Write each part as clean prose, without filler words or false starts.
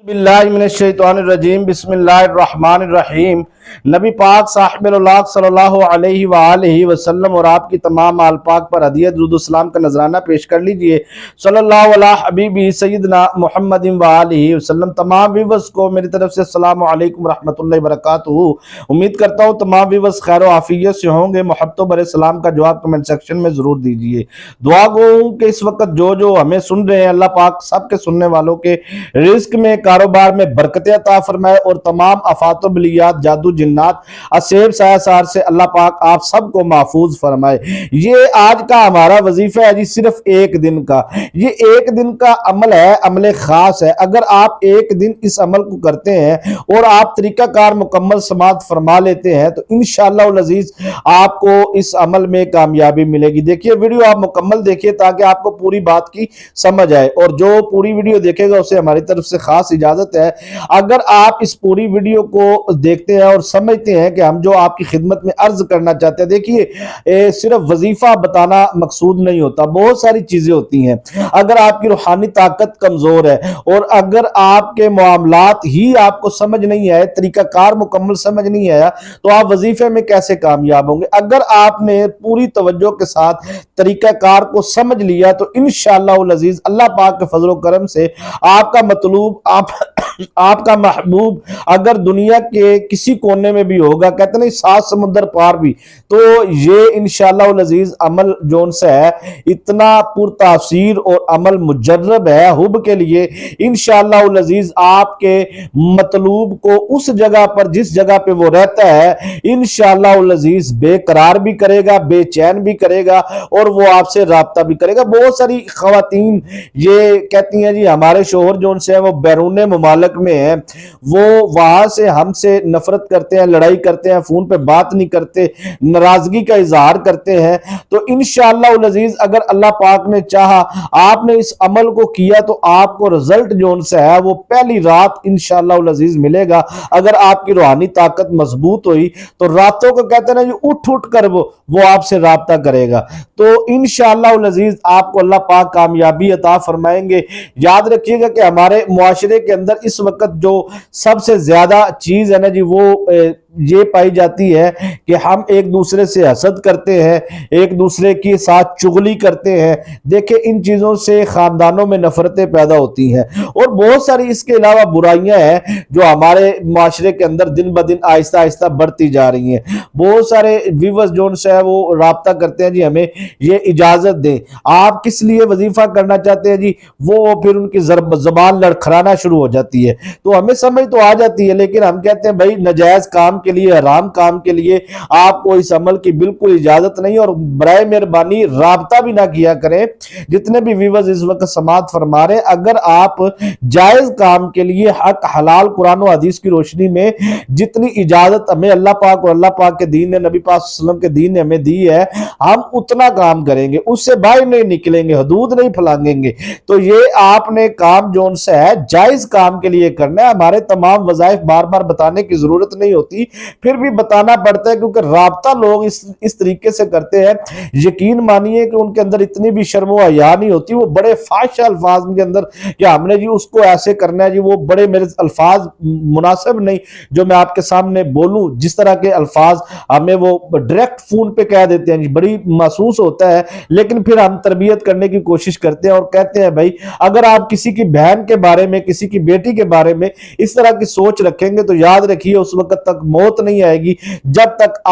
बिस्मिल्लाहिर्रहमानिर्रहीम बिस्मिल्लाहिर्रहमानिर्रहीम। नबी पाक साहिबुल्लाह सल्लल्लाहु अलैहि वालैहि वसल्लम और आपकी तमाम आल पाक पर हदियत दुरूद सलाम का नजराना पेश कर लीजिए। सल्लल्लाहु अला हबीबी सय्यदना मुहम्मदिन व आलिहि वसल्लम। तमाम व्यूअर्स को मेरी तरफ से अस्सलामु अलैकुम रहमतुल्लाहि व बरकातुहू। उम्मीद करता हूँ तमाम व्यूअर्स खैर व आफियत से होंगे। मोहब्बत भरे सलाम का जवाब कमेंट सेक्शन में जरूर दीजिए। दुआ गो कि इस वक्त जो हमें सुन रहे हैं, अल्लाह पाक सबके सुनने वालों के रिस्क में, कारोबार में बरकत अता फरमाए और तमाम आफात व बलियात, जादू जिन्नात, असेब सायासार से अल्लाह पाक आप सबको महफूज फरमाए। ये आज का हमारा वजीफा है जी, सिर्फ एक दिन का। ये एक दिन का अमल है, अमल खास है। अगर आप एक दिन इस अमल को करते हैं और आप तरीकाकार मुकम्मल समात फरमा लेते हैं तो इंशाअल्लाह अज़ीज आपको इस अमल में कामयाबी मिलेगी। देखिए वीडियो आप मुकम्मल देखिए ताकि आपको पूरी बात की समझ आए, और जो पूरी वीडियो देखेगा उसे हमारी तरफ से खास इजाजत है। अगर आप इस पूरी वीडियो को देखते हैं और समझते हैं कि हम जो आपकी खिदमत में अर्ज करना चाहते हैं, देखिए सिर्फ वजीफा बताना मकसूद नहीं होता, बहुत सारी चीजें होती हैं। अगर आपकी रूहानी ताकत कमजोर है और अगर आपके मामलात ही आपको समझ नहीं आए, तरीकाकार मुकम्मल समझ नहीं आया, तो आप वजीफे में कैसे कामयाब होंगे। अगर आपने पूरी तवज्जो के साथ तरीकाकार को समझ लिया तो इंशाअल्लाह अज़ीज अल्लाह पाक के फजल करम से आपका मतलूब आपका महबूब अगर दुनिया के किसी कोने में भी होगा, कहते नहीं सात समुंदर पार भी, तो ये इंशाअल्लाह अज़ीज अमल जोन से है इतना पुरतासीर और अमल मुजर्रब है हुब के लिए। इंशाअल्लाह अज़ीज आपके मतलूब को उस जगह पर जिस जगह पे वो रहता है इंशाअल्लाह अज़ीज बेकरार भी करेगा, बेचैन भी करेगा और वो आपसे राब्ता भी करेगा। बहुत सारी खवातीन ये कहती हैं जी हमारे शोहर जोन से है वो बैरून मुमालिक में है, वो वहां से हमसे नफरत करते हैं, लड़ाई करते हैं, फोन पे बात नहीं करते, नाराजगी का इजहार करते हैं। तो इंशाअल्लाह अज़ीज अगर अल्लाह पाक ने चाहा, आपने इस अमल को किया तो आपको रिजल्ट जोन से है वो पहली रात इंशाअल्लाह अज़ीज मिलेगा। अगर आपकी रूहानी ताकत मजबूत हुई तो रातों को कहते हैं ना उठ उठ कर वो आपसे राब्ता करेगा। तो इंशाअल्लाह अज़ीज आपको अल्लाह पाक कामयाबी अता फरमाएंगे। याद रखिएगा कि हमारे मुआशरे के अंदर इस वक्त जो सबसे ज्यादा चीज है ना जी, वो ये पाई जाती है कि हम एक दूसरे से हसद करते हैं, एक दूसरे के साथ चुगली करते हैं। देखिए इन चीजों से खानदानों में नफरतें पैदा होती हैं और बहुत सारी इसके अलावा बुराइयां हैं जो हमारे माशरे के अंदर दिन ब दिन आहिस्ता आहिस्ता बढ़ती जा रही हैं। बहुत सारे व्यूअर्स जो है वो राब्ता करते हैं जी हमें ये इजाजत दें, आप किस लिए वजीफा करना चाहते हैं जी, वो फिर उनकी जबान लड़खड़ाना शुरू हो जाती है। तो हमें समझ तो आ जाती है लेकिन हम कहते हैं भाई नजायज काम के लिए, हराम काम के लिए आपको इस अमल की बिल्कुल इजाजत नहीं, और बराए मेहरबानी राब्ता भी ना किया करें। जितने भी व्यूअर्स इस वक्त समात फरमा रहे, अगर आप जायज काम के लिए हक हलाल कुरान और हदीस की रोशनी में जितनी इजाजत हमें अल्लाह पाक और अल्लाह पाक के दीन ने, नबी पाक सल्लल्लाहु अलैहि वसल्लम के दीन ने हमें दी है, हम उतना काम करेंगे, उससे बाहर नहीं निकलेंगे, हदूद नहीं फैलाएंगे। तो ये आपने काम जोन से है जायज काम के लिए करना है। हमारे तमाम वज़ाइफ बार बार बताने की जरूरत नहीं होती, फिर भी बताना पड़ता है क्योंकि राब्ता लोग इस तरीके से करते हैं। यकीन मानिए कि उनके अंदर इतनी भी शर्म व हया नहीं होती, वो बड़े फाहिश अल्फाज के अंदर कि हमने जी उसको ऐसे करना है जी, वो बड़े मेरे अल्फाज मुनासिब नहीं जो मैं आपके सामने बोलूं, जिस तरह के अल्फाज हमें वो डायरेक्ट फोन पे कह देते हैं जी, बड़ी महसूस होता है। लेकिन फिर हम तरबियत करने की कोशिश करते हैं और कहते हैं भाई अगर आप किसी की बहन के बारे में, किसी की बेटी के बारे में इस तरह की सोच रखेंगे तो याद रखिए उस वक्त तक मौत नहीं आएगी जब तक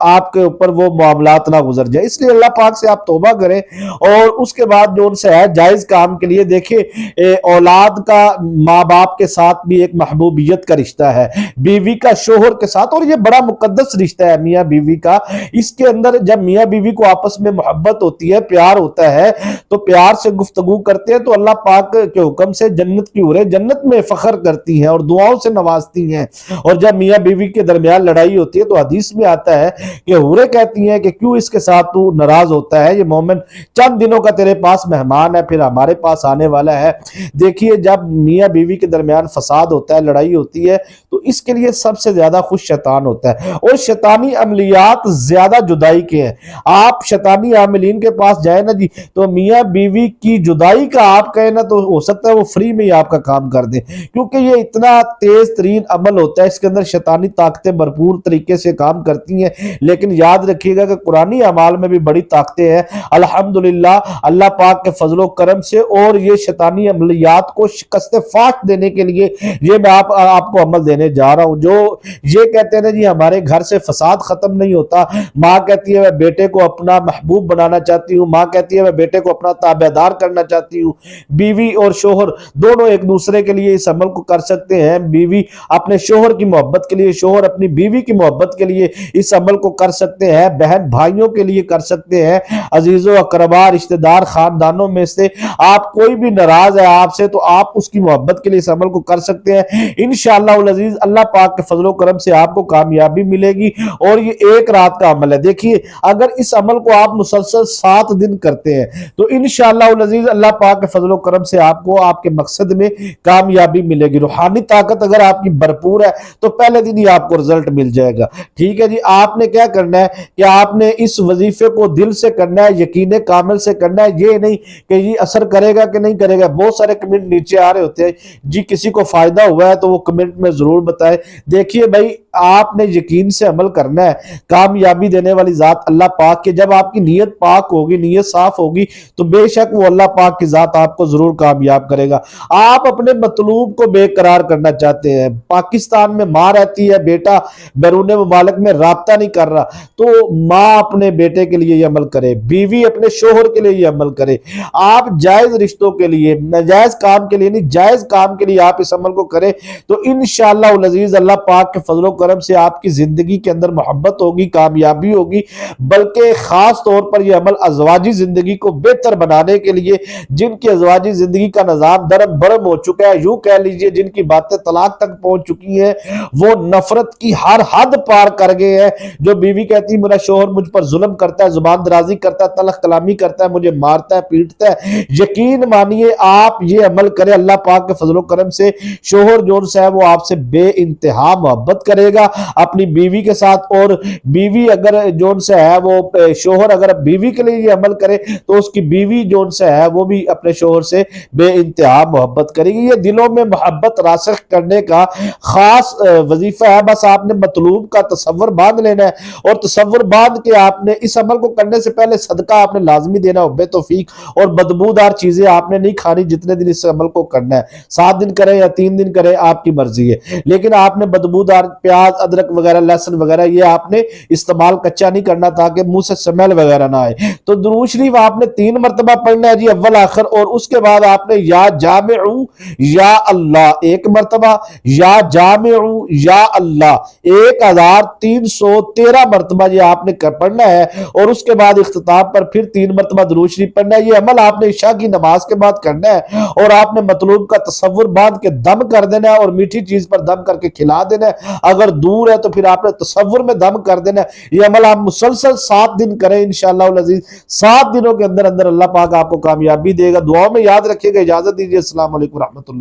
आपके ऊपर वो मामलात ना गुजर जाए। इसलिए अल्लाह पाक से आप तौबा करें और उसके बाद जो उनसे है जायज काम के लिए। देखिए औलाद का माँ बाप के साथ भी एक महबूबियत का रिश्ता है, बीवी का शोहर के साथ, और ये बड़ा मुकद्दस रिश्ता है मियाँ बीवी का। इसके अंदर जब मियाँ बीवी को आपस में मोहब्बत होती है, प्यार होता है, तो प्यार से गुफ्तगू करते हैं तो अल्लाह पाक के हुक्म से जन्नत की हूरें जन्नत में फख्र करती हैं और दुआओं से नवाजती हैं। और जब मियाँ बीवी के दरमियान लड़ाई होती है तो हदीस में आता है کہ حوریں کہتی ہیں کہ کیوں اس کے ساتھ تو ناراض ہوتا ہے، یہ مومن چند دنوں کا تیرے پاس مہمان ہے، پھر ہمارے پاس آنے والا ہے۔ دیکھیے جب میاں بیوی کے درمیان فساد ہوتا ہے، لڑائی ہوتی ہے، تو اس کے لیے سب سے زیادہ خوش شیطان ہوتا ہے، اور شیطانی عملیات زیادہ جدائی کے ہیں۔ آپ شیطانی عاملین کے پاس جائیں نا جی، تو میاں بیوی کی جدائی کا آپ کہیں نا تو ہو سکتا ہے وہ فری میں ہی آپ کا کام کر دیں، کیونکہ یہ اتنا تیز ترین عمل ہوتا ہے، اس کے اندر شیطانی طاقتیں بھرپور طریقے سے کام کرتی ہیں۔ لیکن یاد رکھیے گا کہ قرآنی اعمال میں بھی بڑی طاقتیں ہیں الحمدللہ اللہ پاک کے فضل و کرم سے، اور یہ شیطانی عملیات کو شکست فاش دینے کے لیے یہ میں آپ کو عمل دینے جا رہا ہوں۔ جو یہ کہتے ہیں جی ہمارے گھر سے فساد ختم نہیں ہوتا، ماں کہتی ہے میں بیٹے کو اپنا محبوب بنانا چاہتی ہوں، ماں کہتی ہے میں بیٹے کو اپنا تابعدار کرنا چاہتی ہوں، بیوی اور شوہر دونوں ایک دوسرے کے لیے اس عمل کو کر سکتے ہیں، بیوی اپنے شوہر کی محبت کے لیے، شوہر اپنی بیوی کی محبت کے لیے اس عمل کو کر سکتے ہیں، بہن بھائیوں کے لیے کر سکتے ہیں، عزیز و اقربا رشتہ دار خاندانوں میں سے آپ کوئی بھی ناراض ہے آپ سے تو آپ اس کی محبت کے لیے اس عمل کو کر سکتے ہیں۔ انشاءاللہ العزیز اللہ پاک کے فضل و کرم سے آپ کو کامیابی ملے گی، اور یہ ایک رات کا عمل ہے۔ دیکھیے اگر اس عمل کو آپ مسلسل 7 دن کرتے ہیں تو انشاءاللہ العزیز اللہ پاک کے فضل و کرم سے آپ کو آپ کے مقصد میں کامیابی ملے گی۔ روحانی طاقت اگر آپ کی بھرپور ہے تو پہلے دن ہی آپ کو رزلٹ مل جائے گا۔ ٹھیک ہے جی، آپ نے کیا کرنا ہے کہ آپ نے اس وظیفے کو دل سے کرنا ہے، یقین کامل سے کرنا ہے، یہ نہیں کہ یہ اثر کرے گا کہ نہیں کرے گا۔ بہت سارے کمنٹ نیچے آ رہے ہوتے ہیں جی کسی کو فائدہ ہوا ہے تو وہ کمنٹ میں ضرور بتائیں۔ دیکھیے بھائی آپ نے یقین سے عمل کرنا ہے، کامیابی دینے والی ذات اللہ پاک کے، جب آپ کی نیت پاک ہوگی، نیت صاف ہوگی تو بے شک وہ اللہ پاک کی ذات آپ کو ضرور کامیاب کرے گا۔ آپ اپنے مطلوب کو بے قرار کرنا چاہتے ہیں، پاکستان میں ماں رہتی ہے، بیٹا بیرون ممالک میں رابطہ نہیں کر رہا، تو ماں اپنے بیٹے کے لیے یہ عمل کرے، بیوی اپنے شوہر کے لیے یہ عمل کرے۔ آپ جائز رشتوں کے لیے، ناجائز کام کے لیے نہیں، جائز کام کے لیے آپ اس عمل کو کریں تو انشاءاللہ العزیز اللہ پاک کے فضل و کرم سے آپ کی زندگی کے اندر محبت ہوگی، کامیابی ہوگی، بلکہ خاص طور پر یہ عمل ازواجی زندگی کو بہتر بنانے کے لیے، جن کی ازواجی زندگی کا نظام درم برم ہو چکا ہے، یوں کہہ لیجئے جن کی باتیں طلاق تک پہنچ چکی ہیں، وہ نفرت کی ہر حد پار کر گئے ہیں۔ جو بیوی کہتی ہے میرا شوہر مجھ پر ظلم کرتا ہے، زبان درازی کرتا ہے، تلخ کلامی کرتا ہے، مجھے مارتا ہے، پیٹتا ہے، یقین مانیے آپ یہ عمل کریں، اللہ پاک کے فضل و کرم سے شوہر جو ہے وہ آپ سے بے انتہا محبت کرے گا اپنی بیوی کے ساتھ، اور بیوی اگر جو ہے وہ شوہر اگر بیوی کے لیے یہ عمل کرے تو اس کی بیوی جو ہے وہ بھی اپنے شوہر سے بے انتہا محبت کرے گی۔ یہ دلوں میں محبت راسخ کرنے کا خاص وظیفہ ہے، بس آپ نے مطلوب کا تصور باندھ لینا ہے، اور تصور باندھ کے آپ نے اس عمل کو کرنے سے پہلے صدقہ آپ نے لازمی دینا ہے، بے توفیق، اور بدبودار چیزیں آپ نے نہیں کھانی جتنے دن اس عمل کو کرنا ہے، 7 دن کریں یا 3 دن کریں آپ کی مرضی ہے، لیکن آپ نے بدبودار پیاز ادرک وغیرہ لہسن وغیرہ یہ آپ نے استعمال کچا نہیں کرنا تاکہ منہ سے سمیل وغیرہ نہ آئے۔ تو درود شریف آپ نے 3 مرتبہ پڑھنا ہے جی اول آخر، اور اس کے بعد آپ نے یا جامعو یا اللہ 1 مرتبہ، یا جامعو یا اللہ 1313 مرتبہ یہ آپ نے پڑھنا ہے، اور اس کے بعد اختتام پر پھر 3 مرتبہ درود شریف پڑھنا ہے۔ یہ عمل آپ نے عشاء کی نماز کے بعد کرنا ہے، اور آپ نے مطلوب کا تصور باندھ کے دم کر دینا ہے، اور میٹھی چیز پر دم کر کے کھلا دینا ہے، اگر دور ہے تو پھر آپ نے تصور میں دم کر دینا ہے۔ یہ عمل آپ مسلسل 7 دن کریں انشاءاللہ العزیز، 7 دنوں کے اندر اندر اللہ پاک آپ کو کامیابی دے گا۔ دعاؤں میں یاد رکھیے گا، اجازت دیجیے، السلام علیکم ورحمۃ اللہ۔